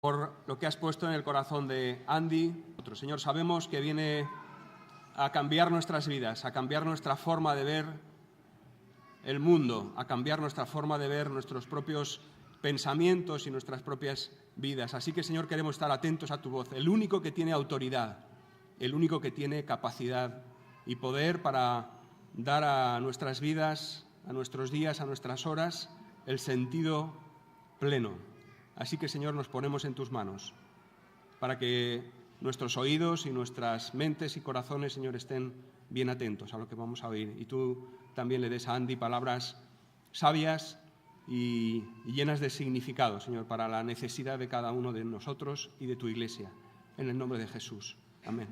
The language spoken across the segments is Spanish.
por lo que has puesto en el corazón de Andy. Señor, sabemos que viene a cambiar nuestras vidas, a cambiar nuestra forma de ver el mundo, a cambiar nuestra forma de ver nuestros propios pensamientos y nuestras propias vidas. Así que, Señor, queremos estar atentos a tu voz, el único que tiene autoridad, el único que tiene capacidad y poder para dar a nuestras vidas, a nuestros días, a nuestras horas, el sentido pleno. Así que, Señor, nos ponemos en tus manos para que nuestros oídos y nuestras mentes y corazones, Señor, estén bien atentos a lo que vamos a oír. Y tú también le des a Andy palabras sabias y llenas de significado, Señor, para la necesidad de cada uno de nosotros y de tu Iglesia. En el nombre de Jesús. Amén.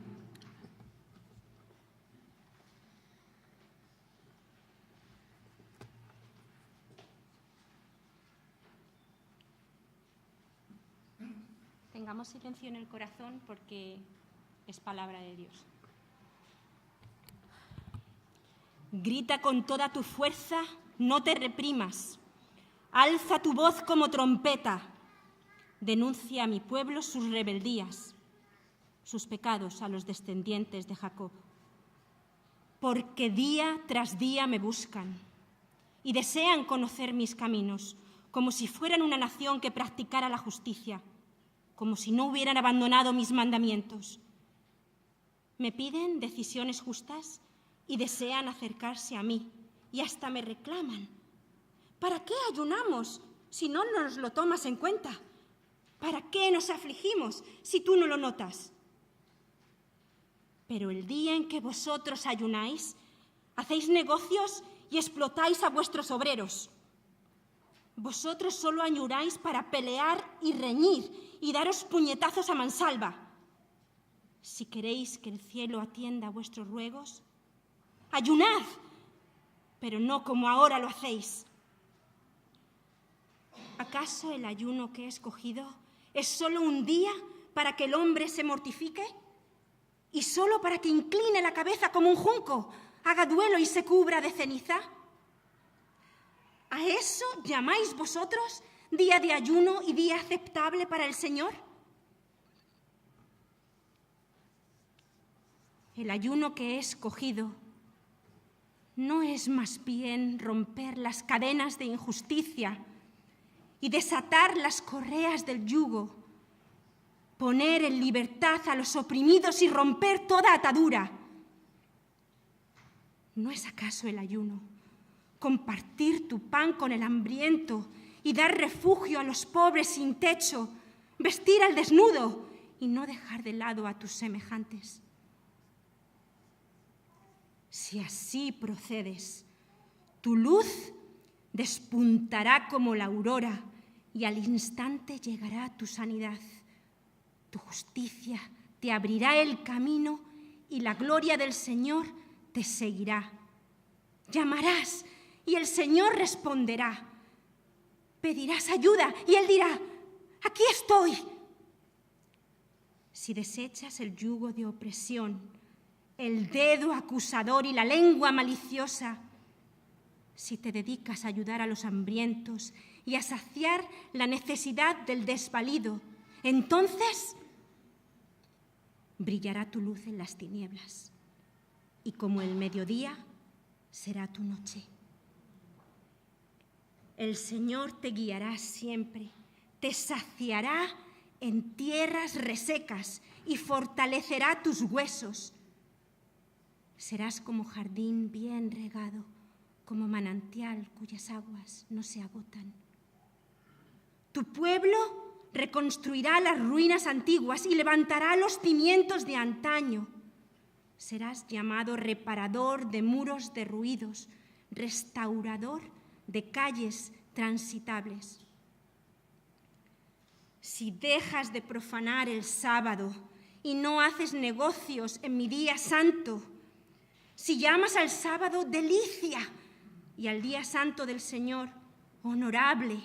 Tengamos silencio en el corazón porque es palabra de Dios. Grita con toda tu fuerza, no te reprimas. Alza tu voz como trompeta. Denuncia a mi pueblo sus rebeldías, sus pecados a los descendientes de Jacob. Porque día tras día me buscan y desean conocer mis caminos, como si fueran una nación que practicara la justicia, como si no hubieran abandonado mis mandamientos. Me piden decisiones justas y desean acercarse a mí, y hasta me reclaman. ¿Para qué ayunamos si no nos lo tomas en cuenta? ¿Para qué nos afligimos si tú no lo notas? Pero el día en que vosotros ayunáis, hacéis negocios y explotáis a vuestros obreros. Vosotros solo ayunáis para pelear y reñir y daros puñetazos a mansalva. Si queréis que el cielo atienda a vuestros ruegos, ayunad, pero no como ahora lo hacéis. ¿Acaso el ayuno que he escogido es solo un día para que el hombre se mortifique? ¿Y solo para que incline la cabeza como un junco, haga duelo y se cubra de ceniza? ¿A eso llamáis vosotros día de ayuno y día aceptable para el Señor? El ayuno que he escogido no es más bien romper las cadenas de injusticia y desatar las correas del yugo, poner en libertad a los oprimidos y romper toda atadura. ¿No es acaso el ayuno compartir tu pan con el hambriento y dar refugio a los pobres sin techo, vestir al desnudo y no dejar de lado a tus semejantes? Si así procedes, tu luz despuntará como la aurora y al instante llegará tu sanidad. Tu justicia te abrirá el camino y la gloria del Señor te seguirá. Llamarás y el Señor responderá. Pedirás ayuda y Él dirá, aquí estoy. Si desechas el yugo de opresión, el dedo acusador y la lengua maliciosa, si te dedicas a ayudar a los hambrientos y a saciar la necesidad del desvalido, entonces brillará tu luz en las tinieblas y como el mediodía será tu noche. El Señor te guiará siempre, te saciará en tierras resecas y fortalecerá tus huesos. Serás como jardín bien regado, como manantial cuyas aguas no se agotan. Tu pueblo reconstruirá las ruinas antiguas y levantará los cimientos de antaño. Serás llamado reparador de muros derruidos, restaurador de calles transitables. Si dejas de profanar el sábado y no haces negocios en mi día santo, si llamas al sábado delicia y al día santo del Señor honorable,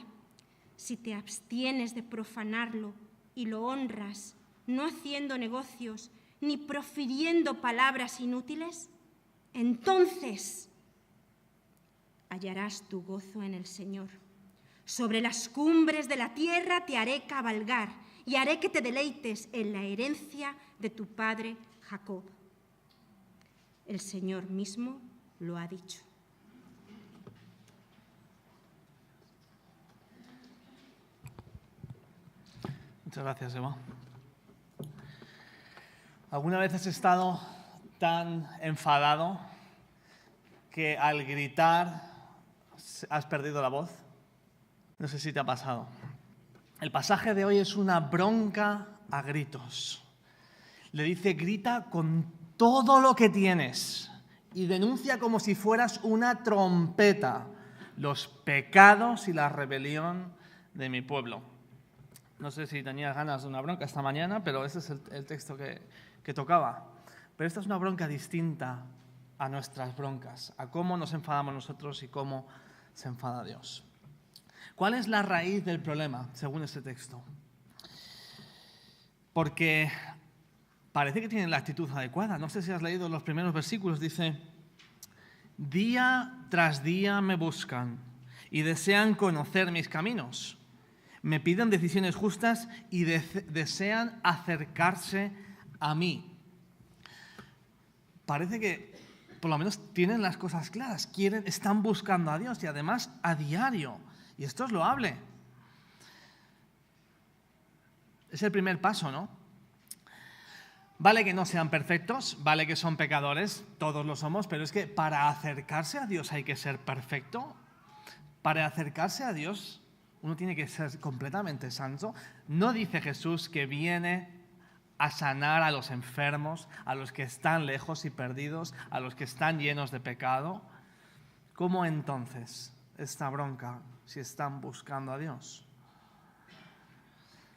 si te abstienes de profanarlo y lo honras, no haciendo negocios ni profiriendo palabras inútiles, entonces hallarás tu gozo en el Señor. Sobre las cumbres de la tierra te haré cabalgar y haré que te deleites en la herencia de tu padre Jacob. El Señor mismo lo ha dicho. Muchas gracias, Eva. ¿Alguna vez has estado tan enfadado que al gritar has perdido la voz? No sé si te ha pasado. El pasaje de hoy es una bronca a gritos. Le dice, grita con todo lo que tienes y denuncia como si fueras una trompeta los pecados y la rebelión de mi pueblo. No sé si tenías ganas de una bronca esta mañana, pero ese es el texto que tocaba. Pero esta es una bronca distinta a nuestras broncas, a cómo nos enfadamos nosotros y cómo se enfada Dios. ¿Cuál es la raíz del problema, según este texto? Porque parece que tienen la actitud adecuada. No sé si has leído los primeros versículos. Dice, día tras día me buscan y desean conocer mis caminos. Me piden decisiones justas y desean acercarse a mí. Parece que por lo menos tienen las cosas claras, están buscando a Dios y además a diario. Y esto es loable. Es el primer paso, ¿no? Vale que no sean perfectos, vale que son pecadores, todos lo somos, pero es que para acercarse a Dios hay que ser perfecto. Para acercarse a Dios uno tiene que ser completamente santo. No dice Jesús que viene a sanar a los enfermos, a los que están lejos y perdidos, a los que están llenos de pecado. ¿Cómo entonces esta bronca si están buscando a Dios?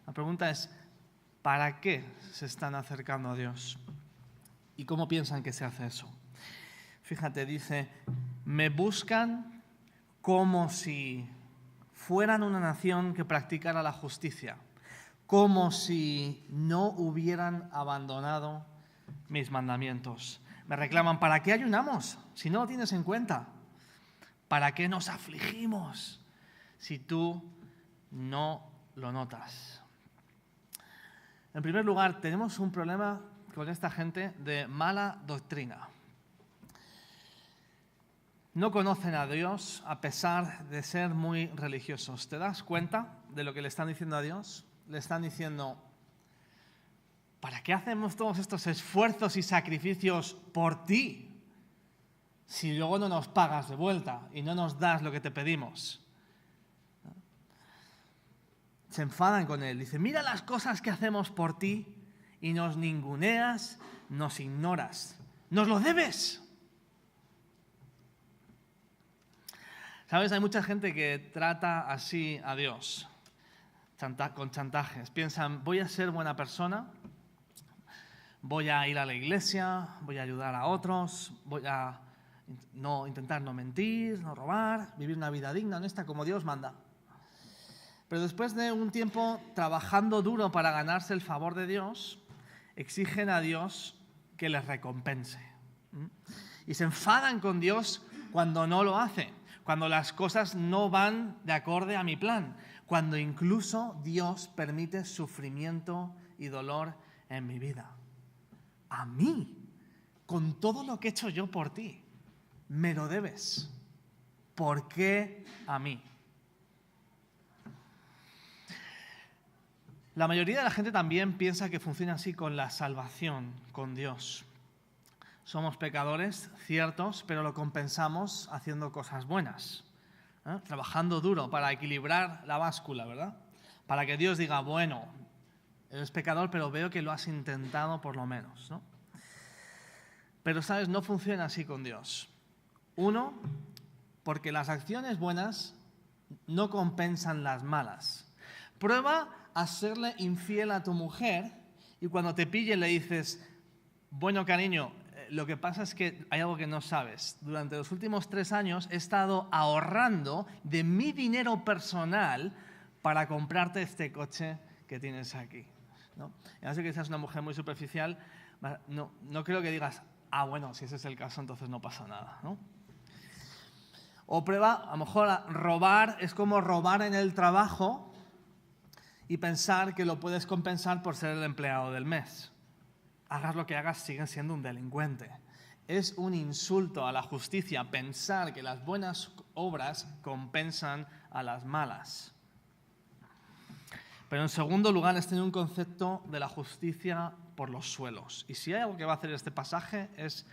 La pregunta es, ¿para qué se están acercando a Dios? ¿Y cómo piensan que se hace eso? Fíjate, dice, me buscan como si fueran una nación que practicara la justicia, como si no hubieran abandonado mis mandamientos. Me reclaman, ¿para qué ayunamos si no lo tienes en cuenta? ¿Para qué nos afligimos si tú no lo notas? En primer lugar, tenemos un problema con esta gente de mala doctrina. No conocen a Dios a pesar de ser muy religiosos. ¿Te das cuenta de lo que le están diciendo a Dios? Le están diciendo, ¿para qué hacemos todos estos esfuerzos y sacrificios por ti si luego no nos pagas de vuelta y no nos das lo que te pedimos? Se enfadan con él. Dice, mira las cosas que hacemos por ti y nos ninguneas, nos ignoras. ¡Nos lo debes! ¿Sabes? Hay mucha gente que trata así a Dios, con chantajes. Piensan, voy a ser buena persona, voy a ir a la iglesia, voy a ayudar a otros, voy a intentar no mentir, no robar, vivir una vida digna, honesta, como Dios manda. Pero después de un tiempo trabajando duro para ganarse el favor de Dios, exigen a Dios que les recompense. Y se enfadan con Dios cuando no lo hace, cuando las cosas no van de acorde a mi plan, cuando incluso Dios permite sufrimiento y dolor en mi vida. A mí, con todo lo que he hecho yo por ti, me lo debes. ¿Por qué a mí? La mayoría de la gente también piensa que funciona así con la salvación, con Dios. Somos pecadores, ciertos, pero lo compensamos haciendo cosas buenas, trabajando duro para equilibrar la báscula, ¿verdad? Para que Dios diga, bueno, eres pecador, pero veo que lo has intentado por lo menos, ¿no? Pero, ¿sabes? No funciona así con Dios. Uno, porque las acciones buenas no compensan las malas. Prueba a serle infiel a tu mujer y cuando te pille le dices, bueno, cariño, lo que pasa es que hay algo que no sabes. Durante los últimos 3 años he estado ahorrando de mi dinero personal para comprarte este coche que tienes aquí, ¿no? Y no sé que seas una mujer muy superficial, no creo que digas, bueno, si ese es el caso, entonces no pasa nada, ¿no? O prueba, a lo mejor robar es como robar en el trabajo y pensar que lo puedes compensar por ser el empleado del mes. Hagas lo que hagas, sigues siendo un delincuente. Es un insulto a la justicia pensar que las buenas obras compensan a las malas. Pero en segundo lugar es tener un concepto de la justicia por los suelos. Y si hay algo que va a hacer este pasaje es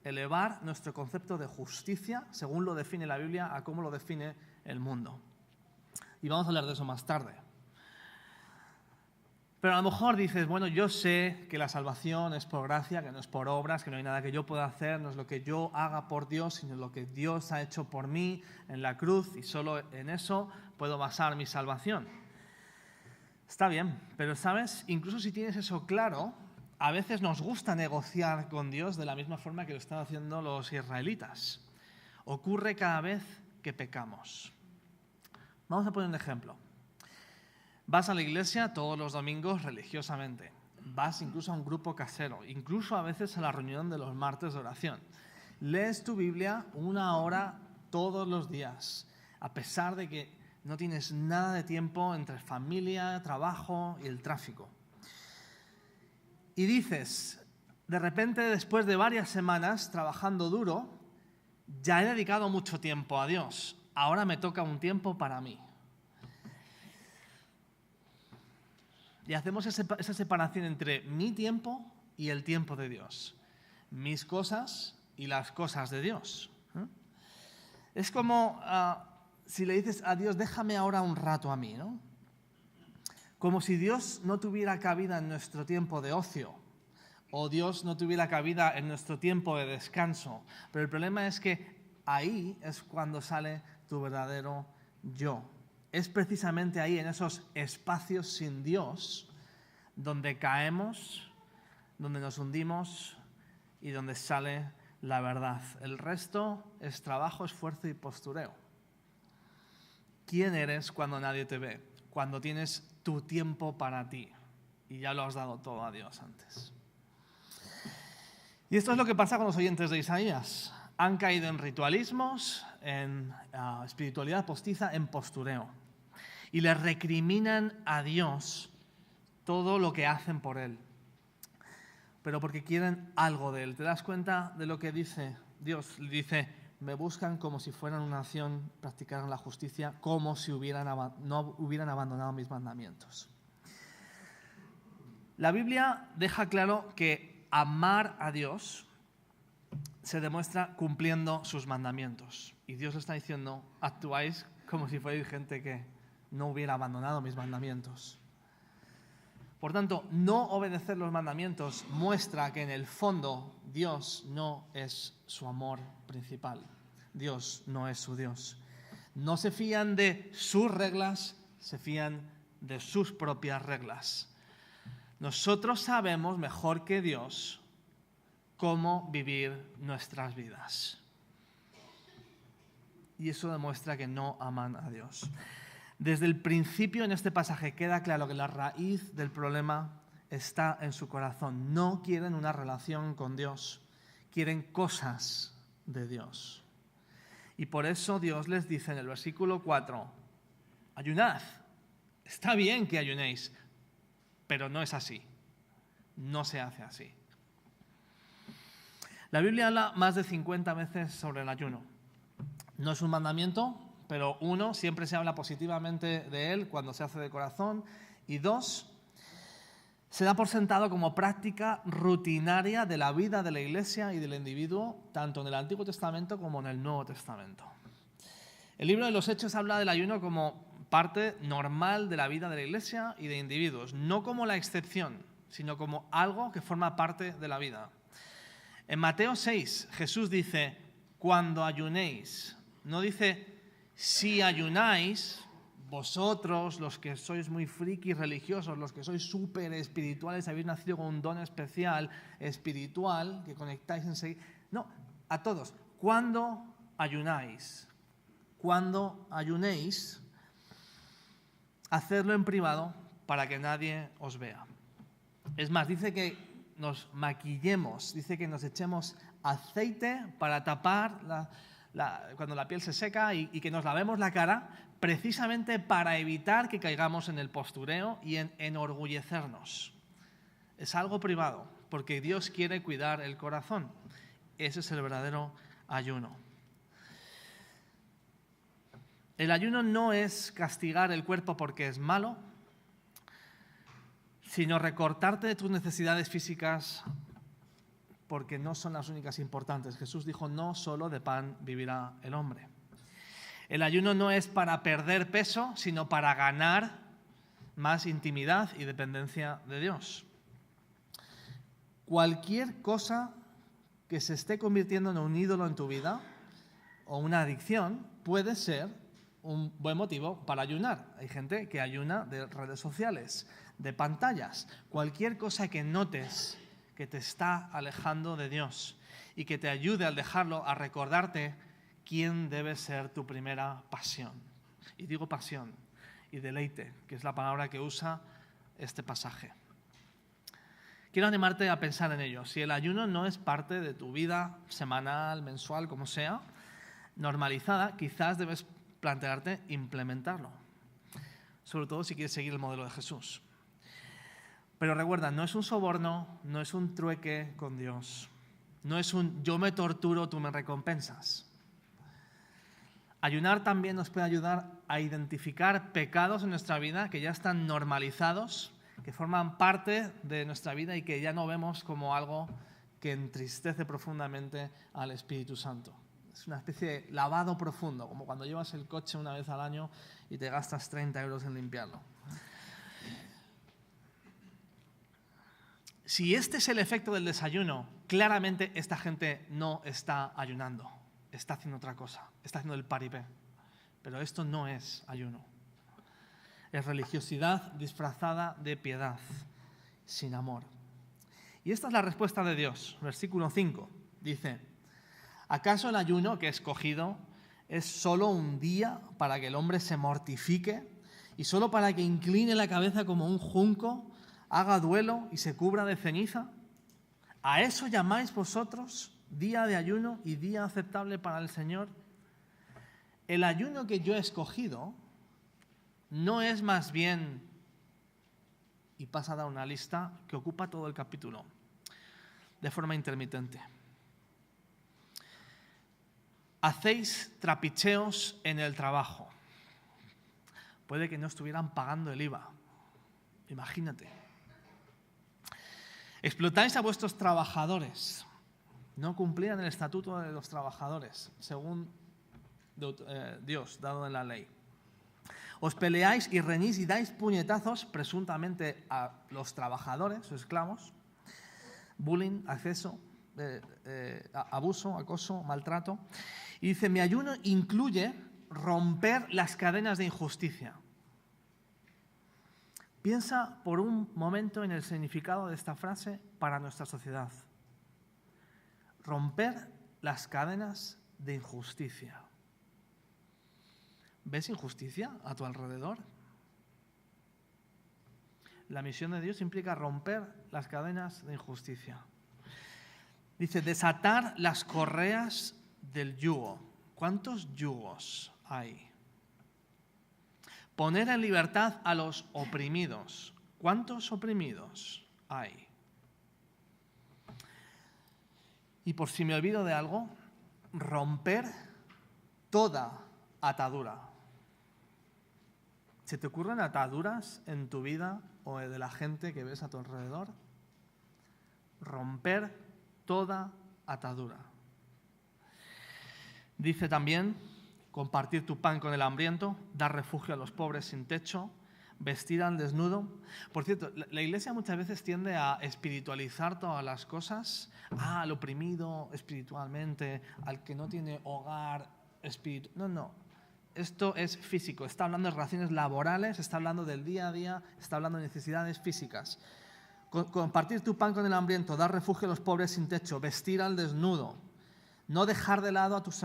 elevar nuestro concepto de justicia, según lo define la Biblia, a cómo lo define el mundo. Y vamos a hablar de eso más tarde. Pero a lo mejor dices, bueno, yo sé que la salvación es por gracia, que no es por obras, que no hay nada que yo pueda hacer, no es lo que yo haga por Dios, sino lo que Dios ha hecho por mí en la cruz, y solo en eso puedo basar mi salvación. Está bien, pero ¿sabes? Incluso si tienes eso claro, a veces nos gusta negociar con Dios de la misma forma que lo están haciendo los israelitas. Ocurre cada vez que pecamos. Vamos a poner un ejemplo. Vas a la iglesia todos los domingos religiosamente. Vas incluso a un grupo casero, incluso a veces a la reunión de los martes de oración. Lees tu Biblia 1 hora todos los días, a pesar de que no tienes nada de tiempo entre familia, trabajo y el tráfico. Y dices, de repente, después de varias semanas trabajando duro, ya he dedicado mucho tiempo a Dios. Ahora me toca un tiempo para mí. Y hacemos esa separación entre mi tiempo y el tiempo de Dios. Mis cosas y las cosas de Dios. Es como si le dices a Dios, déjame ahora un rato a mí, ¿no? Como si Dios no tuviera cabida en nuestro tiempo de ocio, o Dios no tuviera cabida en nuestro tiempo de descanso. Pero el problema es que ahí es cuando sale tu verdadero yo. Es precisamente ahí, en esos espacios sin Dios, donde caemos, donde nos hundimos y donde sale la verdad. El resto es trabajo, esfuerzo y postureo. ¿Quién eres cuando nadie te ve? Cuando tienes tu tiempo para ti y ya lo has dado todo a Dios antes. Y esto es lo que pasa con los oyentes de Isaías. Han caído en ritualismos, en espiritualidad postiza, en postureo. Y le recriminan a Dios todo lo que hacen por Él. Pero porque quieren algo de Él. ¿Te das cuenta de lo que dice Dios? Dice, me buscan como si fueran una nación, practicaran la justicia, como si no hubieran abandonado mis mandamientos. La Biblia deja claro que amar a Dios se demuestra cumpliendo sus mandamientos. Y Dios está diciendo, actuáis como si fuerais gente que no hubiera abandonado mis mandamientos. Por tanto, no obedecer los mandamientos muestra que en el fondo Dios no es su amor principal. Dios no es su Dios. No se fían de sus reglas, se fían de sus propias reglas. Nosotros sabemos mejor que Dios cómo vivir nuestras vidas. Y eso demuestra que no aman a Dios. Desde el principio en este pasaje queda claro que la raíz del problema está en su corazón. No quieren una relación con Dios, quieren cosas de Dios. Y por eso Dios les dice en el versículo 4, ayunad. Está bien que ayunéis, pero no es así. No se hace así. La Biblia habla más de 50 veces sobre el ayuno. No es un mandamiento, pero 1, siempre se habla positivamente de él cuando se hace de corazón. Y 2, se da por sentado como práctica rutinaria de la vida de la Iglesia y del individuo, tanto en el Antiguo Testamento como en el Nuevo Testamento. El libro de los Hechos habla del ayuno como parte normal de la vida de la Iglesia y de individuos, no como la excepción, sino como algo que forma parte de la vida. En Mateo 6, Jesús dice, cuando ayunéis, no dice, si ayunáis, vosotros, los que sois muy frikis religiosos, los que sois súper espirituales, habéis nacido con un don especial, espiritual, que conectáis enseguida. No, a todos. Cuando ayunáis, cuando ayunéis, hacedlo en privado para que nadie os vea. Es más, dice que nos maquillemos, dice que nos echemos aceite para tapar cuando la piel se seca y que nos lavemos la cara, precisamente para evitar que caigamos en el postureo y en enorgullecernos. Es algo privado, porque Dios quiere cuidar el corazón. Ese es el verdadero ayuno. El ayuno no es castigar el cuerpo porque es malo, sino recortarte de tus necesidades físicas porque no son las únicas importantes. Jesús dijo, no solo de pan vivirá el hombre. El ayuno no es para perder peso, sino para ganar más intimidad y dependencia de Dios. Cualquier cosa que se esté convirtiendo en un ídolo en tu vida o una adicción puede ser un buen motivo para ayunar. Hay gente que ayuna de redes sociales, de pantallas, cualquier cosa que notes que te está alejando de Dios y que te ayude al dejarlo a recordarte quién debe ser tu primera pasión. Y digo pasión y deleite, que es la palabra que usa este pasaje. Quiero animarte a pensar en ello. Si el ayuno no es parte de tu vida semanal, mensual, como sea, normalizada, quizás debes plantearte implementarlo. Sobre todo si quieres seguir el modelo de Jesús. Pero recuerda, no es un soborno, no es un trueque con Dios. No es un yo me torturo, tú me recompensas. Ayunar también nos puede ayudar a identificar pecados en nuestra vida que ya están normalizados, que forman parte de nuestra vida y que ya no vemos como algo que entristece profundamente al Espíritu Santo. Es una especie de lavado profundo, como cuando llevas el coche una vez al año y te gastas 30 euros en limpiarlo. Si este es el efecto del desayuno, claramente esta gente no está ayunando, está haciendo otra cosa, está haciendo el paripé. Pero esto no es ayuno. Es religiosidad disfrazada de piedad, sin amor. Y esta es la respuesta de Dios. Versículo 5 dice, ¿acaso el ayuno que he escogido es solo un día para que el hombre se mortifique y solo para que incline la cabeza como un junco, haga duelo y se cubra de ceniza? ¿A eso llamáis vosotros día de ayuno y día aceptable para el Señor? El ayuno que yo he escogido no es más bien, y pasa a dar una lista que ocupa todo el capítulo, de forma intermitente. Hacéis trapicheos en el trabajo. Puede que no estuvieran pagando el IVA. Imagínate. Explotáis a vuestros trabajadores. No cumplían el estatuto de los trabajadores, según Dios, dado en la ley. Os peleáis y reñís y dais puñetazos presuntamente a los trabajadores o esclavos. Bullying, acceso, abuso, acoso, maltrato. Y dice, mi ayuno incluye romper las cadenas de injusticia. Piensa por un momento en el significado de esta frase para nuestra sociedad. Romper las cadenas de injusticia. ¿Ves injusticia a tu alrededor? La misión de Dios implica romper las cadenas de injusticia. Dice, desatar las correas del yugo. ¿Cuántos yugos hay? Poner en libertad a los oprimidos. ¿Cuántos oprimidos hay? Y por si me olvido de algo, romper toda atadura. ¿Se te ocurren ataduras en tu vida o de la gente que ves a tu alrededor? Romper toda atadura. Dice también, compartir tu pan con el hambriento, dar refugio a los pobres sin techo, vestir al desnudo. Por cierto, la Iglesia muchas veces tiende a espiritualizar todas las cosas, al oprimido espiritualmente, al que no tiene hogar espiritual. No. Esto es físico, está hablando de relaciones laborales, está hablando del día a día, está hablando de necesidades físicas. Compartir tu pan con el hambriento, dar refugio a los pobres sin techo, vestir al desnudo, no dejar de lado a tus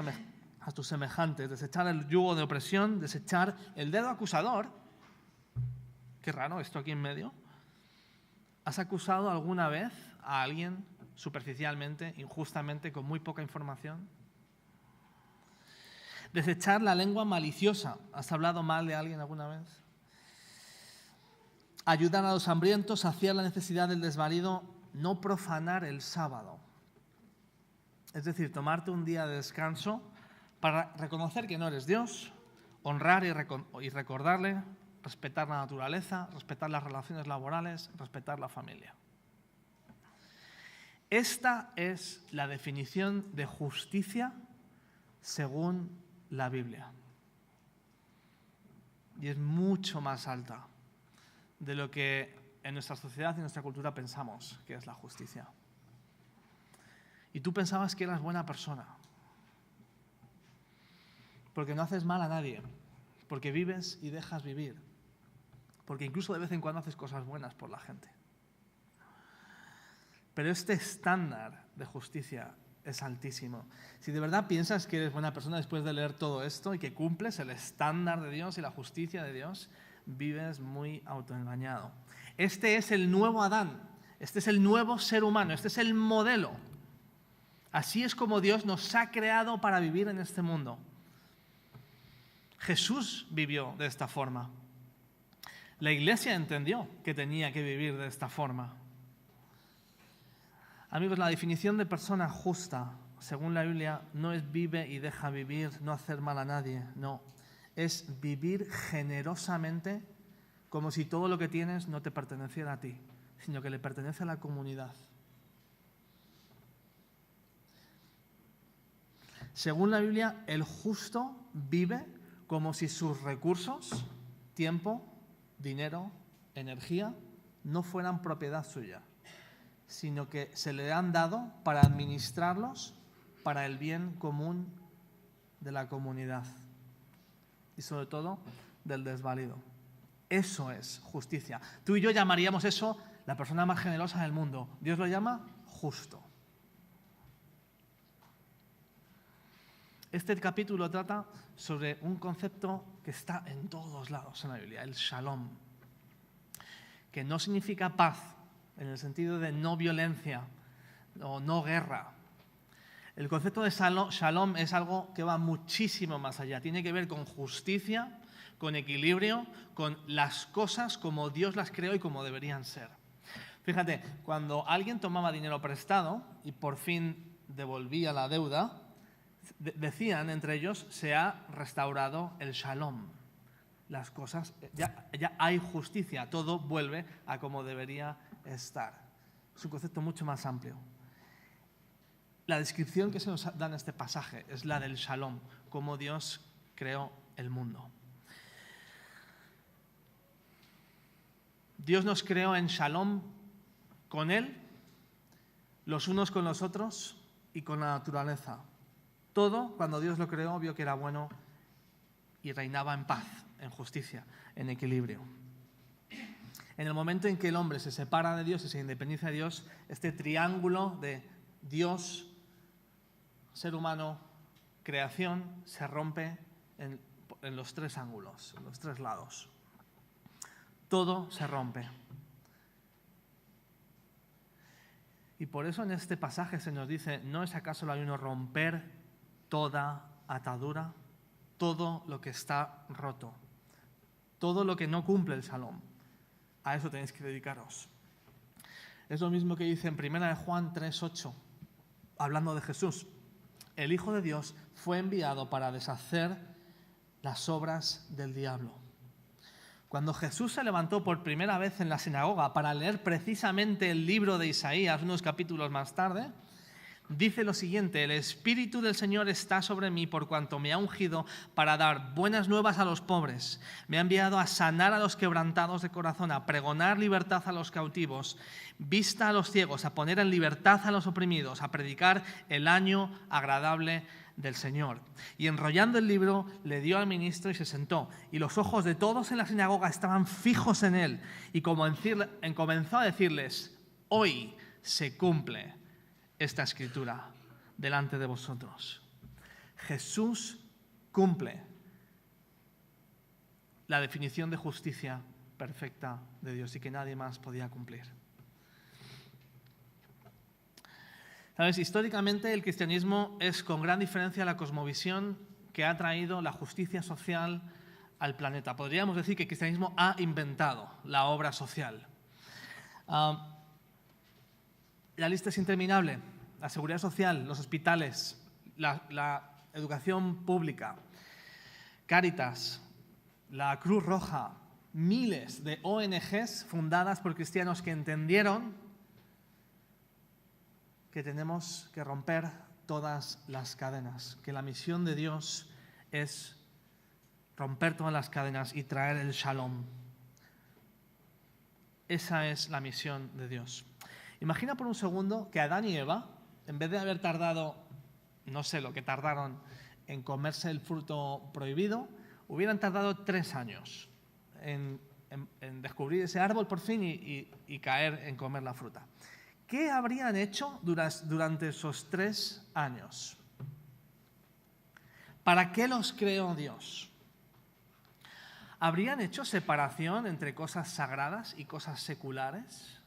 semejantes, desechar el yugo de opresión, desechar el dedo acusador. Qué raro esto aquí en medio. ¿Has acusado alguna vez a alguien superficialmente, injustamente, con muy poca información? Desechar la lengua maliciosa. ¿Has hablado mal de alguien alguna vez? Ayudar a los hambrientos, saciar la necesidad del desvalido, no profanar el sábado. Es decir, tomarte un día de descanso para reconocer que no eres Dios, honrar y recordarle, respetar la naturaleza, respetar las relaciones laborales, respetar la familia. Esta es la definición de justicia según la Biblia. Y es mucho más alta de lo que en nuestra sociedad y en nuestra cultura pensamos que es la justicia. Y tú pensabas que eras buena persona, porque no haces mal a nadie, porque vives y dejas vivir, porque incluso de vez en cuando haces cosas buenas por la gente. Pero este estándar de justicia es altísimo. Si de verdad piensas que eres buena persona después de leer todo esto y que cumples el estándar de Dios y la justicia de Dios, vives muy autoengañado. Este es el nuevo Adán, este es el nuevo ser humano, este es el modelo. Así es como Dios nos ha creado para vivir en este mundo. Jesús vivió de esta forma. La Iglesia entendió que tenía que vivir de esta forma. Amigos, la definición de persona justa, según la Biblia, no es vive y deja vivir, no hacer mal a nadie, no. Es vivir generosamente como si todo lo que tienes no te perteneciera a ti, sino que le pertenece a la comunidad. Según la Biblia, el justo vive como si sus recursos, tiempo, dinero, energía, no fueran propiedad suya, sino que se le han dado para administrarlos para el bien común de la comunidad y sobre todo del desvalido. Eso es justicia. Tú y yo llamaríamos eso la persona más generosa del mundo. Dios lo llama justo. Este capítulo trata sobre un concepto que está en todos lados en la Biblia, el shalom, que no significa paz, en el sentido de no violencia o no guerra. El concepto de shalom es algo que va muchísimo más allá. Tiene que ver con justicia, con equilibrio, con las cosas como Dios las creó y como deberían ser. Fíjate, cuando alguien tomaba dinero prestado y por fin devolvía la deuda, decían entre ellos, se ha restaurado el shalom. Las cosas, ya hay justicia, todo vuelve a como debería estar. Es un concepto mucho más amplio. La descripción que se nos da en este pasaje es la del shalom, cómo Dios creó el mundo. Dios nos creó en shalom con Él, los unos con los otros y con la naturaleza. Todo, cuando Dios lo creó, vio que era bueno y reinaba en paz, en justicia, en equilibrio. En el momento en que el hombre se separa de Dios y se independiza de Dios, este triángulo de Dios, ser humano, creación, se rompe en los tres ángulos, en los tres lados. Todo se rompe. Y por eso en este pasaje se nos dice, ¿no es acaso lo ayuno romper toda atadura? Todo lo que está roto, todo lo que no cumple el shalom. A eso tenéis que dedicaros. Es lo mismo que dice en 1 Juan 3:8, hablando de Jesús. El Hijo de Dios fue enviado para deshacer las obras del diablo. Cuando Jesús se levantó por primera vez en la sinagoga para leer precisamente el libro de Isaías, unos capítulos más tarde, dice lo siguiente: el Espíritu del Señor está sobre mí por cuanto me ha ungido para dar buenas nuevas a los pobres. Me ha enviado a sanar a los quebrantados de corazón, a pregonar libertad a los cautivos, vista a los ciegos, a poner en libertad a los oprimidos, a predicar el año agradable del Señor. Y enrollando el libro, le dio al ministro y se sentó. Y los ojos de todos en la sinagoga estaban fijos en él. Y comenzó a decirles: hoy se cumple esta escritura delante de vosotros. Jesús cumple la definición de justicia perfecta de Dios y que nadie más podía cumplir. ¿Sabes? Históricamente el cristianismo es con gran diferencia la cosmovisión que ha traído la justicia social al planeta. Podríamos decir que el cristianismo ha inventado la obra social. La lista es interminable. La seguridad social, los hospitales, la educación pública, Cáritas, la Cruz Roja, miles de ONGs fundadas por cristianos que entendieron que tenemos que romper todas las cadenas, que la misión de Dios es romper todas las cadenas y traer el shalom. Esa es la misión de Dios. Imagina por un segundo que Adán y Eva, en vez de haber tardado, no sé lo que tardaron en comerse el fruto prohibido, hubieran tardado 3 años en descubrir ese árbol por fin y caer en comer la fruta. ¿Qué habrían hecho durante esos 3 años? ¿Para qué los creó Dios? ¿Habrían hecho separación entre cosas sagradas y cosas seculares?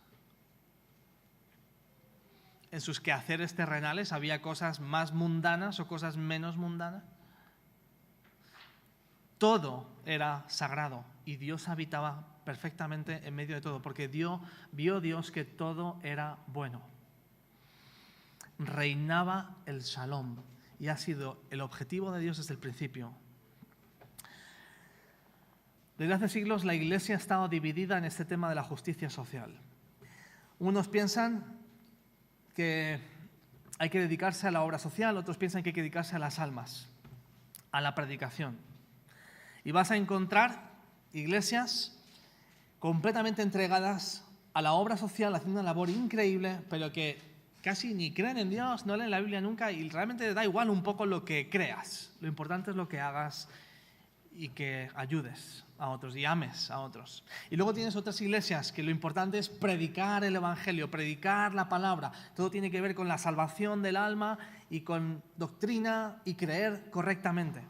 En sus quehaceres terrenales había cosas más mundanas o cosas menos mundanas. Todo era sagrado y Dios habitaba perfectamente en medio de todo, porque vio Dios que todo era bueno. Reinaba el shalom y ha sido el objetivo de Dios desde el principio. Desde hace siglos la Iglesia ha estado dividida en este tema de la justicia social. Unos piensan que hay que dedicarse a la obra social, otros piensan que hay que dedicarse a las almas, a la predicación. Y vas a encontrar iglesias completamente entregadas a la obra social, haciendo una labor increíble, pero que casi ni creen en Dios, no leen la Biblia nunca y realmente da igual un poco lo que creas. Lo importante es lo que hagas y que ayudes a otros y ames a otros. Y luego tienes otras iglesias que lo importante es predicar el Evangelio, predicar la palabra. Todo tiene que ver con la salvación del alma y con doctrina y creer correctamente.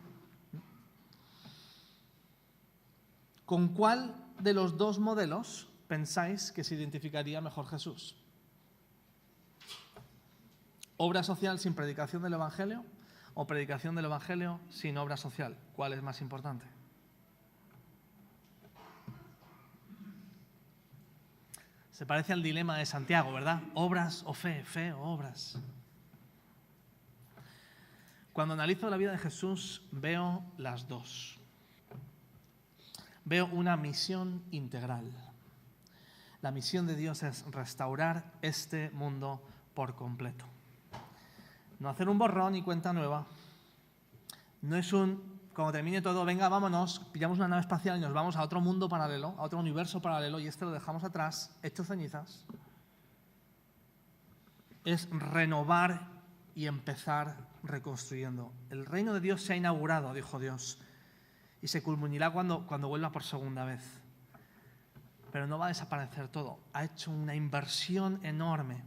¿Con cuál de los dos modelos pensáis que se identificaría mejor Jesús? ¿Obra social sin predicación del Evangelio o predicación del Evangelio sin obra social? ¿Cuál es más importante? Se parece al dilema de Santiago, ¿verdad? ¿Obras o fe? ¿Fe o obras? Cuando analizo la vida de Jesús veo las dos. Veo una misión integral. La misión de Dios es restaurar este mundo por completo. No hacer un borrón y cuenta nueva. No es cuando termine todo, venga, vámonos, pillamos una nave espacial y nos vamos a otro mundo paralelo, a otro universo paralelo y este lo dejamos atrás, hecho cenizas. Es renovar y empezar reconstruyendo. El reino de Dios se ha inaugurado, dijo Dios, y se culminará cuando vuelva por segunda vez. Pero no va a desaparecer todo. Ha hecho una inversión enorme.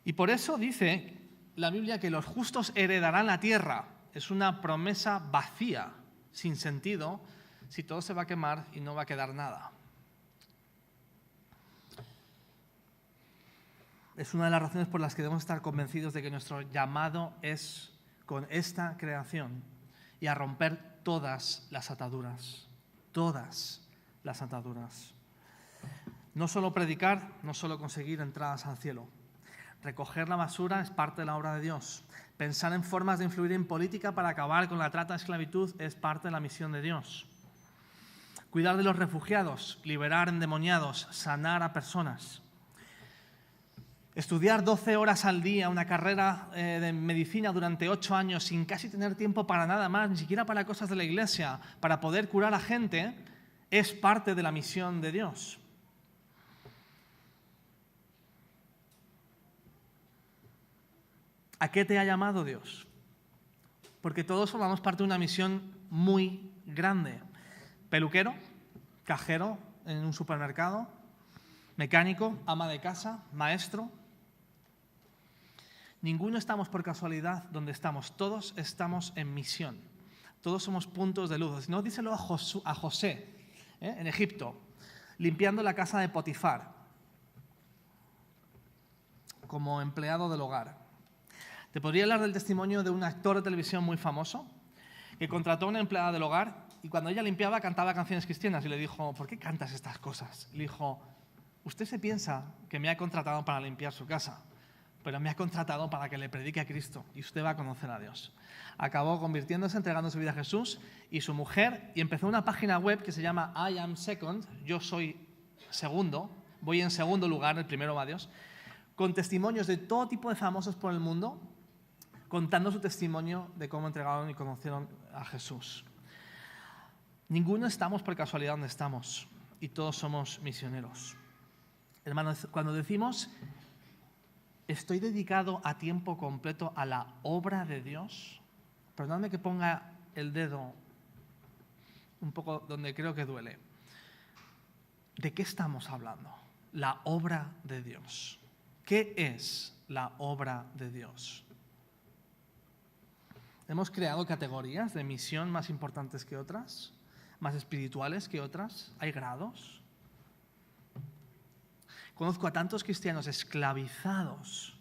Y por eso dice la Biblia que los justos heredarán la tierra. Es una promesa vacía, sin sentido, si todo se va a quemar y no va a quedar nada. Es una de las razones por las que debemos estar convencidos de que nuestro llamado es con esta creación y a romper todas las ataduras. Todas las ataduras. No solo predicar, no solo conseguir entradas al cielo. Recoger la basura es parte de la obra de Dios. Pensar en formas de influir en política para acabar con la trata de esclavitud es parte de la misión de Dios. Cuidar de los refugiados, liberar endemoniados, sanar a personas. Estudiar 12 horas al día una carrera de medicina durante 8 años sin casi tener tiempo para nada más, ni siquiera para cosas de la iglesia, para poder curar a gente, es parte de la misión de Dios. ¿A qué te ha llamado Dios? Porque todos formamos parte de una misión muy grande. Peluquero, cajero en un supermercado, mecánico, ama de casa, maestro. Ninguno estamos por casualidad donde estamos. Todos estamos en misión. Todos somos puntos de luz. No, díselo a José, en Egipto, limpiando la casa de Potifar, como empleado del hogar. Te podría hablar del testimonio de un actor de televisión muy famoso que contrató a una empleada del hogar y cuando ella limpiaba cantaba canciones cristianas y le dijo, ¿por qué cantas estas cosas? Le dijo, usted se piensa que me ha contratado para limpiar su casa, pero me ha contratado para que le predique a Cristo y usted va a conocer a Dios. Acabó convirtiéndose, entregando su vida a Jesús y su mujer, y empezó una página web que se llama I Am Second, yo soy segundo, voy en segundo lugar, el primero va a Dios, con testimonios de todo tipo de famosos por el mundo, contando su testimonio de cómo entregaron y conocieron a Jesús. Ninguno estamos por casualidad donde estamos y todos somos misioneros. Hermanos, cuando decimos estoy dedicado a tiempo completo a la obra de Dios, perdóname que ponga el dedo un poco donde creo que duele. ¿De qué estamos hablando? La obra de Dios. ¿Qué es la obra de Dios? ¿Hemos creado categorías de misión más importantes que otras? ¿Más espirituales que otras? ¿Hay grados? Conozco a tantos cristianos esclavizados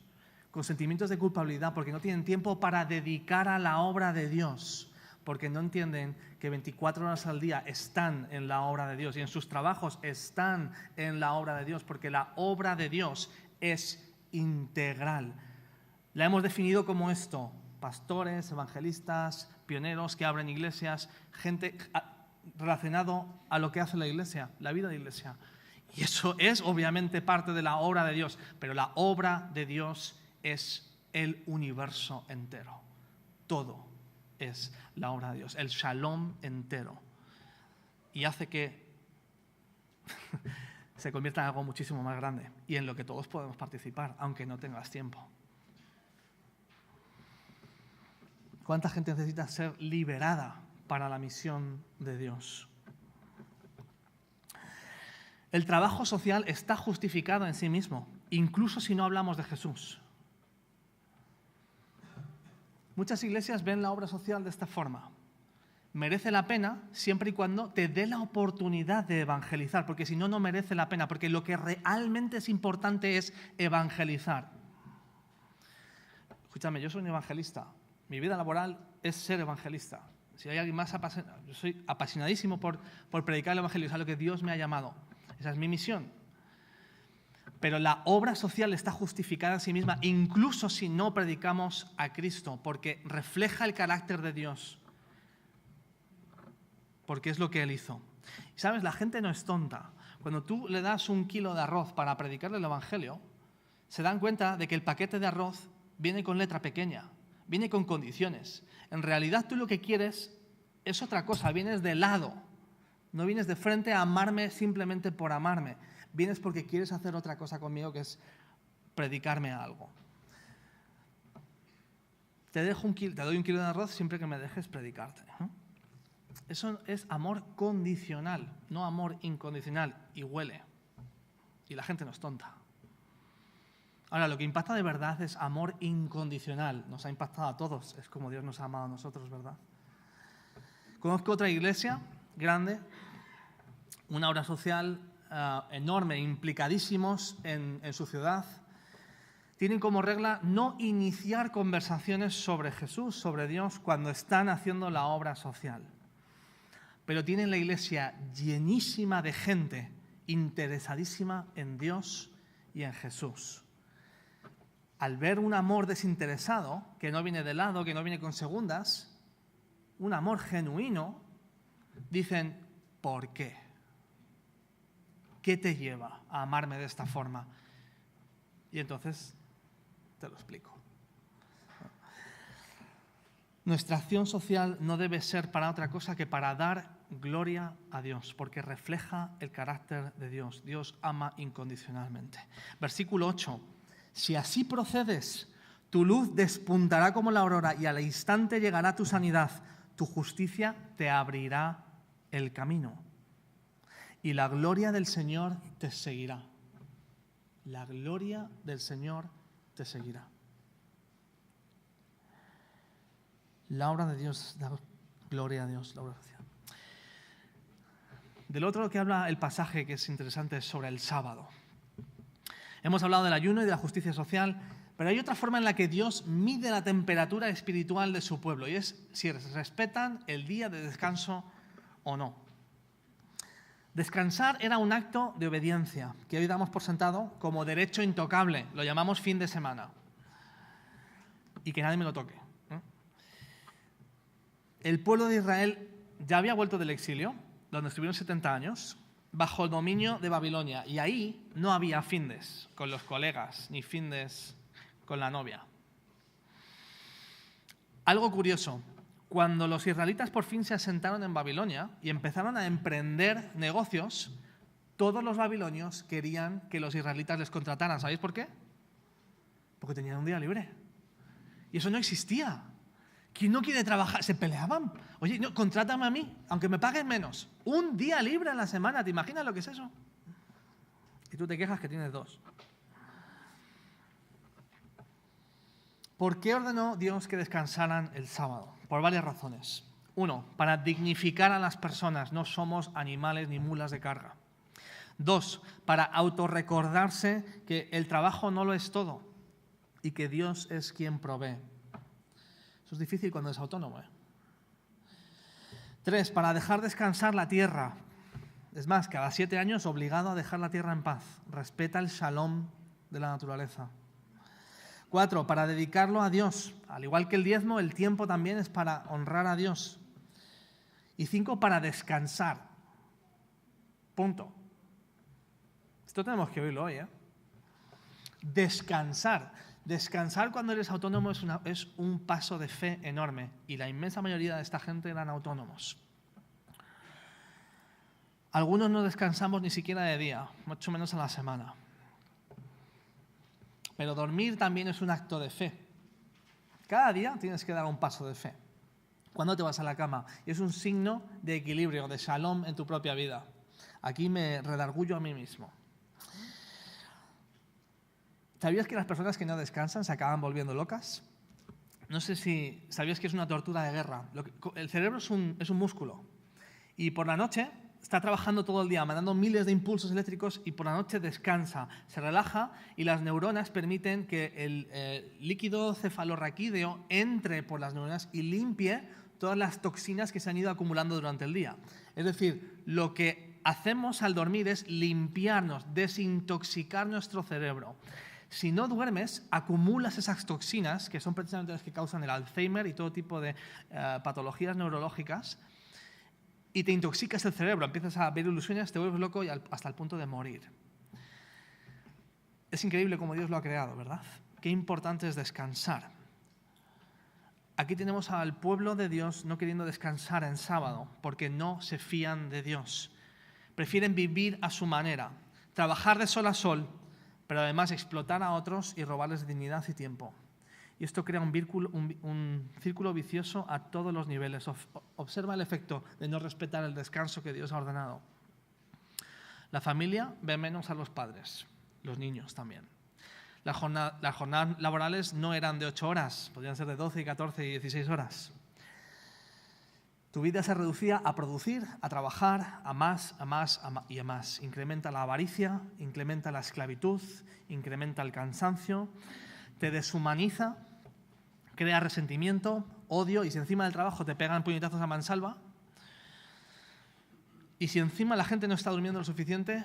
con sentimientos de culpabilidad porque no tienen tiempo para dedicar a la obra de Dios, porque no entienden que 24 horas al día están en la obra de Dios y en sus trabajos están en la obra de Dios, porque la obra de Dios es integral. La hemos definido como esto: pastores, evangelistas, pioneros que abren iglesias, gente relacionado a lo que hace la iglesia, la vida de iglesia. Y eso es obviamente parte de la obra de Dios, pero la obra de Dios es el universo entero. Todo es la obra de Dios, el shalom entero. Y hace que se convierta en algo muchísimo más grande y en lo que todos podemos participar, aunque no tengas tiempo. ¿Cuánta gente necesita ser liberada para la misión de Dios? El trabajo social está justificado en sí mismo, incluso si no hablamos de Jesús. Muchas iglesias ven la obra social de esta forma. Merece la pena siempre y cuando te dé la oportunidad de evangelizar, porque si no, no merece la pena, porque lo que realmente es importante es evangelizar. Escúchame, yo soy un evangelista. Mi vida laboral es ser evangelista. Si hay alguien más apasionado, yo soy apasionadísimo por predicar el evangelio, es a lo que Dios me ha llamado. Esa es mi misión. Pero la obra social está justificada en sí misma, incluso si no predicamos a Cristo, porque refleja el carácter de Dios, porque es lo que Él hizo. Y sabes, la gente no es tonta. Cuando tú le das 1 kilo de arroz para predicarle el evangelio, se dan cuenta de que el paquete de arroz viene con letra pequeña, viene con condiciones. En realidad tú lo que quieres es otra cosa, vienes de lado. No vienes de frente a amarme simplemente por amarme. Vienes porque quieres hacer otra cosa conmigo, que es predicarme algo. Te doy 1 kilo de arroz siempre que me dejes predicarte. Eso es amor condicional, no amor incondicional. Y huele. Y la gente no es tonta. Ahora, lo que impacta de verdad es amor incondicional. Nos ha impactado a todos. Es como Dios nos ha amado a nosotros, ¿verdad? Conozco otra iglesia grande, una obra social enorme, implicadísimos en su ciudad. Tienen como regla no iniciar conversaciones sobre Jesús, sobre Dios, cuando están haciendo la obra social. Pero tienen la iglesia llenísima de gente interesadísima en Dios y en Jesús. Al ver un amor desinteresado, que no viene de lado, que no viene con segundas, un amor genuino, dicen, ¿por qué? ¿Qué te lleva a amarme de esta forma? Y entonces te lo explico. Nuestra acción social no debe ser para otra cosa que para dar gloria a Dios, porque refleja el carácter de Dios. Dios ama incondicionalmente. Versículo 8. Si así procedes, tu luz despuntará como la aurora y al instante llegará tu sanidad. Tu justicia te abrirá el camino y la gloria del Señor te seguirá. La gloria del Señor te seguirá. La obra de Dios, la gloria a Dios, la obra social. Del otro que habla el pasaje que es interesante es sobre el sábado. Hemos hablado del ayuno y de la justicia social, Pero hay otra forma en la que Dios mide la temperatura espiritual de su pueblo, y es si respetan el día de descanso o no. Descansar era un acto de obediencia, que hoy damos por sentado como derecho intocable, lo llamamos fin de semana, y que nadie me lo toque. El pueblo de Israel ya había vuelto del exilio, donde estuvieron 70 años, bajo el dominio de Babilonia, y ahí no había findes con los colegas, ni findes con la novia. Algo curioso, cuando los israelitas por fin se asentaron en Babilonia y empezaron a emprender negocios, todos los babilonios querían que los israelitas les contrataran. ¿Sabéis por qué? Porque tenían un día libre. Y eso no existía. ¿Quién no quiere trabajar? Se peleaban. Oye, no, contrátame a mí, aunque me paguen menos. Un día libre a la semana, ¿te imaginas lo que es eso? Y tú te quejas que tienes 2. ¿Por qué ordenó Dios que descansaran el sábado? Por varias razones. 1, para dignificar a las personas. No somos animales ni mulas de carga. 2, para autorrecordarse que el trabajo no lo es todo y que Dios es quien provee. Eso es difícil cuando es autónomo. 3, para dejar descansar la tierra. Es más, cada 7 años obligado a dejar la tierra en paz. Respeta el shalom de la naturaleza. 4, para dedicarlo a Dios. Al igual que el diezmo, el tiempo también es para honrar a Dios. Y 5, para descansar. Punto. Esto tenemos que oírlo hoy, Descansar. Descansar cuando eres autónomo es un paso de fe enorme. Y la inmensa mayoría de esta gente eran autónomos. Algunos no descansamos ni siquiera de día, mucho menos a la semana. Pero dormir también es un acto de fe. Cada día tienes que dar un paso de fe. ¿Cuándo te vas a la cama? Y es un signo de equilibrio, de shalom en tu propia vida. Aquí me redargullo a mí mismo. ¿Sabías que las personas que no descansan se acaban volviendo locas? No sé si sabías que es una tortura de guerra. El cerebro es un músculo. Y por la noche está trabajando todo el día, mandando miles de impulsos eléctricos, y por la noche descansa, se relaja, y las neuronas permiten que el líquido cefalorraquídeo entre por las neuronas y limpie todas las toxinas que se han ido acumulando durante el día. Es decir, lo que hacemos al dormir es limpiarnos, desintoxicar nuestro cerebro. Si no duermes, acumulas esas toxinas, que son precisamente las que causan el Alzheimer y todo tipo de patologías neurológicas, y te intoxicas el cerebro, empiezas a ver ilusiones, te vuelves loco y hasta el punto de morir. Es increíble cómo Dios lo ha creado, ¿verdad? Qué importante es descansar. Aquí tenemos al pueblo de Dios no queriendo descansar en sábado porque no se fían de Dios. Prefieren vivir a su manera, trabajar de sol a sol, pero además explotar a otros y robarles dignidad y tiempo. Y esto crea un círculo vicioso a todos los niveles. Observa el efecto de no respetar el descanso que Dios ha ordenado. La familia ve menos a los padres, los niños también. Las jornadas laborales no eran de 8 horas, podrían ser de 12, 14 y 16 horas. Tu vida se reducía a producir, a trabajar, a más y a más. Incrementa la avaricia, incrementa la esclavitud, incrementa el cansancio, te deshumaniza, crea resentimiento, odio, y si encima del trabajo te pegan puñetazos a mansalva, y si encima la gente no está durmiendo lo suficiente,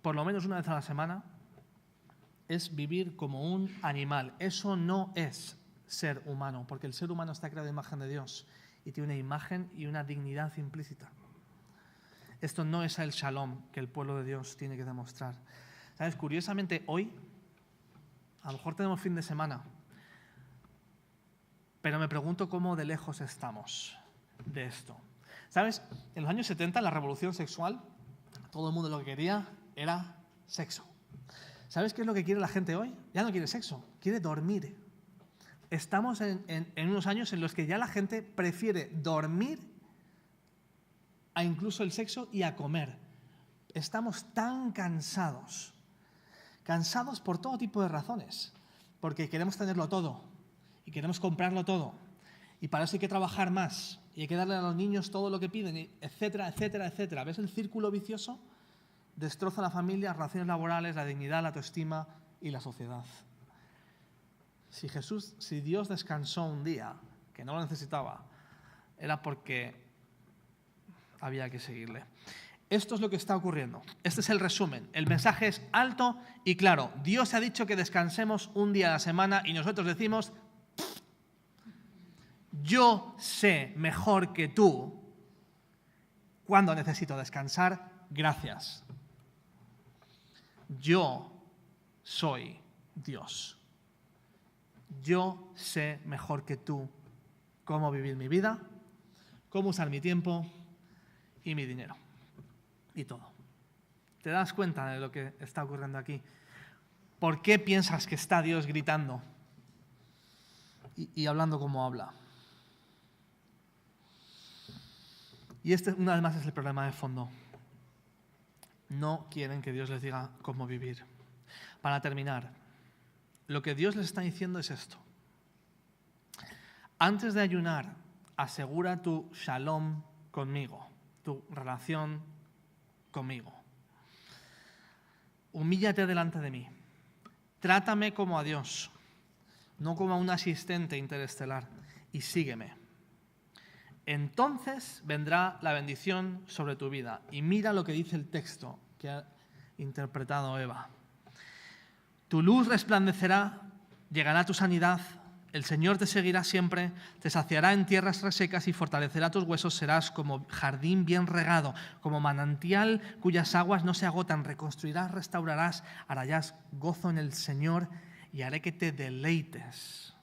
por lo menos una vez a la semana, es vivir como un animal. Eso no es ser humano, porque el ser humano está creado a imagen de Dios y tiene una imagen y una dignidad implícita. Esto no es el shalom que el pueblo de Dios tiene que demostrar. ¿Sabes? Curiosamente, hoy, a lo mejor tenemos fin de semana, pero me pregunto cómo de lejos estamos de esto. ¿Sabes? En los años 70, la revolución sexual, todo el mundo lo que quería era sexo. ¿Sabes qué es lo que quiere la gente hoy? Ya no quiere sexo, quiere dormir. Estamos en unos años en los que ya la gente prefiere dormir a incluso el sexo y a comer. Estamos tan cansados por todo tipo de razones, porque queremos tenerlo todo y queremos comprarlo todo, y para eso hay que trabajar más y hay que darle a los niños todo lo que piden, etcétera, etcétera, etcétera. ¿Ves el círculo vicioso? Destroza la familia, las relaciones laborales, la dignidad, la autoestima y la sociedad. Si Dios descansó un día, que no lo necesitaba, era porque había que seguirle. Esto es lo que está ocurriendo. Este es el resumen. El mensaje es alto y claro. Dios ha dicho que descansemos un día a la semana y nosotros decimos, yo sé mejor que tú cuándo necesito descansar, gracias. Yo soy Dios. Yo sé mejor que tú cómo vivir mi vida, cómo usar mi tiempo y mi dinero. Y todo. ¿Te das cuenta de lo que está ocurriendo aquí? ¿Por qué piensas que está Dios gritando y hablando como habla? Y este, una vez más, es el problema de fondo. No quieren que Dios les diga cómo vivir. Para terminar, lo que Dios les está diciendo es esto. Antes de ayunar, asegura tu shalom conmigo, tu relación conmigo. Humíllate delante de mí. Trátame como a Dios, no como a un asistente interestelar, y sígueme. Entonces vendrá la bendición sobre tu vida. Y mira lo que dice el texto que ha interpretado Eva. Tu luz resplandecerá, llegará tu sanidad, el Señor te seguirá siempre, te saciará en tierras resecas y fortalecerá tus huesos, serás como jardín bien regado, como manantial cuyas aguas no se agotan, reconstruirás, restaurarás, harás gozo en el Señor y haré que te deleites.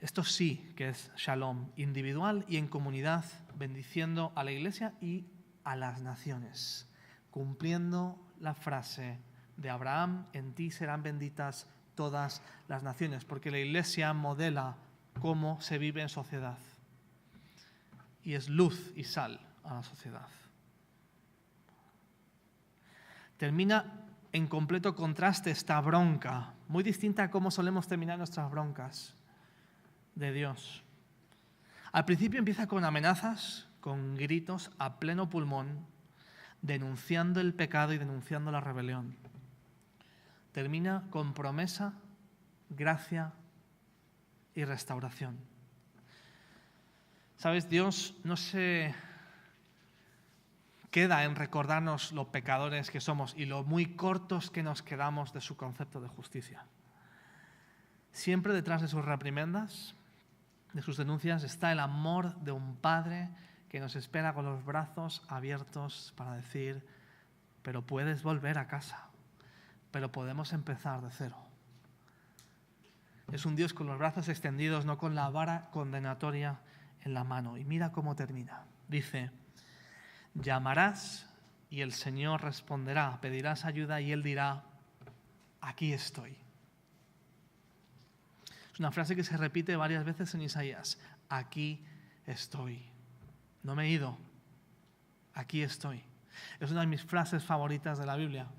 Esto sí que es shalom, individual y en comunidad, bendiciendo a la iglesia y a las naciones, cumpliendo la frase de Abraham, en ti serán benditas todas las naciones, porque la iglesia modela cómo se vive en sociedad y es luz y sal a la sociedad. Termina en completo contraste esta bronca, muy distinta a cómo solemos terminar nuestras broncas de Dios. Al principio empieza con amenazas, con gritos a pleno pulmón, denunciando el pecado y denunciando la rebelión. Termina con promesa, gracia y restauración. ¿Sabes? Dios no se queda en recordarnos lo pecadores que somos y lo muy cortos que nos quedamos de su concepto de justicia. Siempre detrás de sus reprimendas, de sus denuncias, está el amor de un padre que nos espera con los brazos abiertos para decir, pero puedes volver a casa. Pero podemos empezar de cero. Es un Dios con los brazos extendidos, no con la vara condenatoria en la mano. Y mira cómo termina. Dice, llamarás y el Señor responderá, pedirás ayuda y Él dirá, aquí estoy. Es una frase que se repite varias veces en Isaías. Aquí estoy. No me he ido. Aquí estoy. Es una de mis frases favoritas de la Biblia.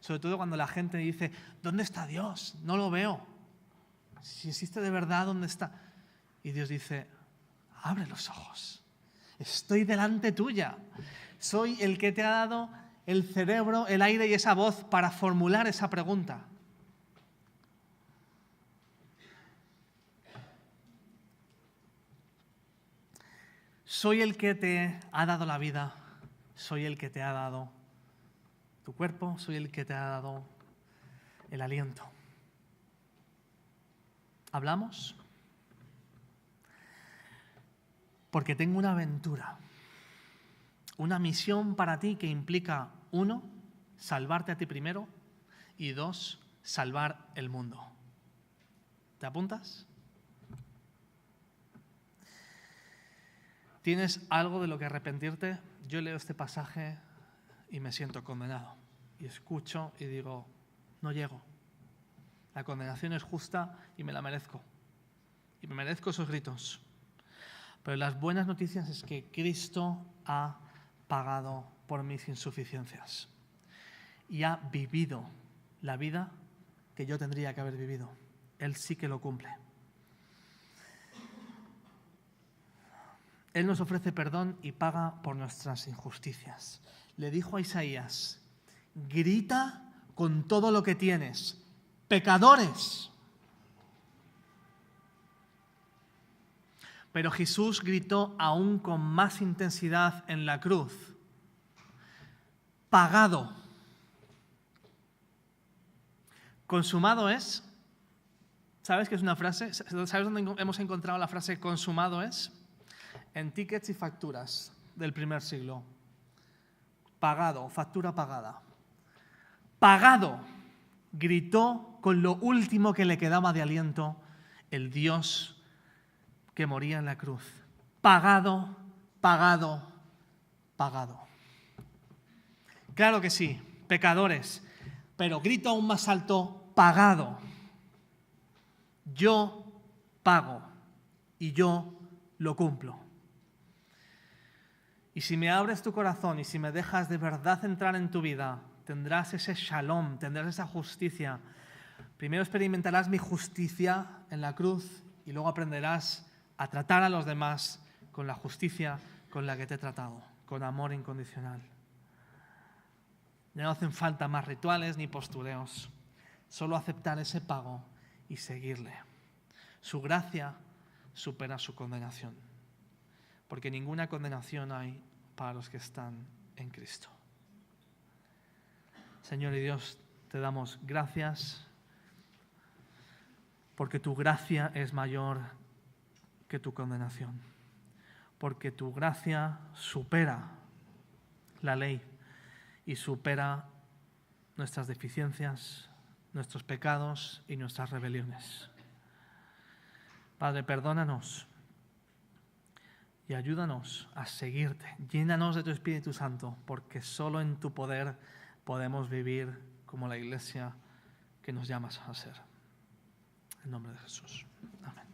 Sobre todo cuando la gente dice, ¿dónde está Dios? No lo veo. Si existe de verdad, ¿dónde está? Y Dios dice, abre los ojos. Estoy delante tuya. Soy el que te ha dado el cerebro, el aire y esa voz para formular esa pregunta. Soy el que te ha dado la vida. Soy el que te ha dado tu cuerpo, soy el que te ha dado el aliento. ¿Hablamos? Porque tengo una aventura, una misión para ti que implica, 1, salvarte a ti primero y 2, salvar el mundo. ¿Te apuntas? ¿Tienes algo de lo que arrepentirte? Yo leo este pasaje y me siento condenado. Y escucho y digo, no llego. La condenación es justa y me la merezco. Y me merezco esos gritos. Pero las buenas noticias es que Cristo ha pagado por mis insuficiencias. Y ha vivido la vida que yo tendría que haber vivido. Él sí que lo cumple. Él nos ofrece perdón y paga por nuestras injusticias. Le dijo a Isaías, grita con todo lo que tienes, pecadores. Pero Jesús gritó aún con más intensidad en la cruz: pagado. Consumado es. ¿Sabes qué es una frase? ¿Sabes dónde hemos encontrado la frase consumado es? En tickets y facturas del primer siglo. Pagado, factura pagada. Pagado, gritó con lo último que le quedaba de aliento el Dios que moría en la cruz. Pagado, pagado, pagado. Claro que sí, pecadores, pero grito aún más alto: pagado. Yo pago y yo lo cumplo. Y si me abres tu corazón y si me dejas de verdad entrar en tu vida, tendrás ese shalom, tendrás esa justicia. Primero experimentarás mi justicia en la cruz y luego aprenderás a tratar a los demás con la justicia con la que te he tratado, con amor incondicional. Ya no hacen falta más rituales ni postureos, solo aceptar ese pago y seguirle. Su gracia supera su condenación, porque ninguna condenación hay para los que están en Cristo. Señor y Dios, te damos gracias porque tu gracia es mayor que tu condenación, porque tu gracia supera la ley y supera nuestras deficiencias, nuestros pecados y nuestras rebeliones. Padre, perdónanos y ayúdanos a seguirte. Llénanos de tu Espíritu Santo, porque solo en tu poder podemos vivir como la iglesia que nos llamas a ser. En nombre de Jesús. Amén.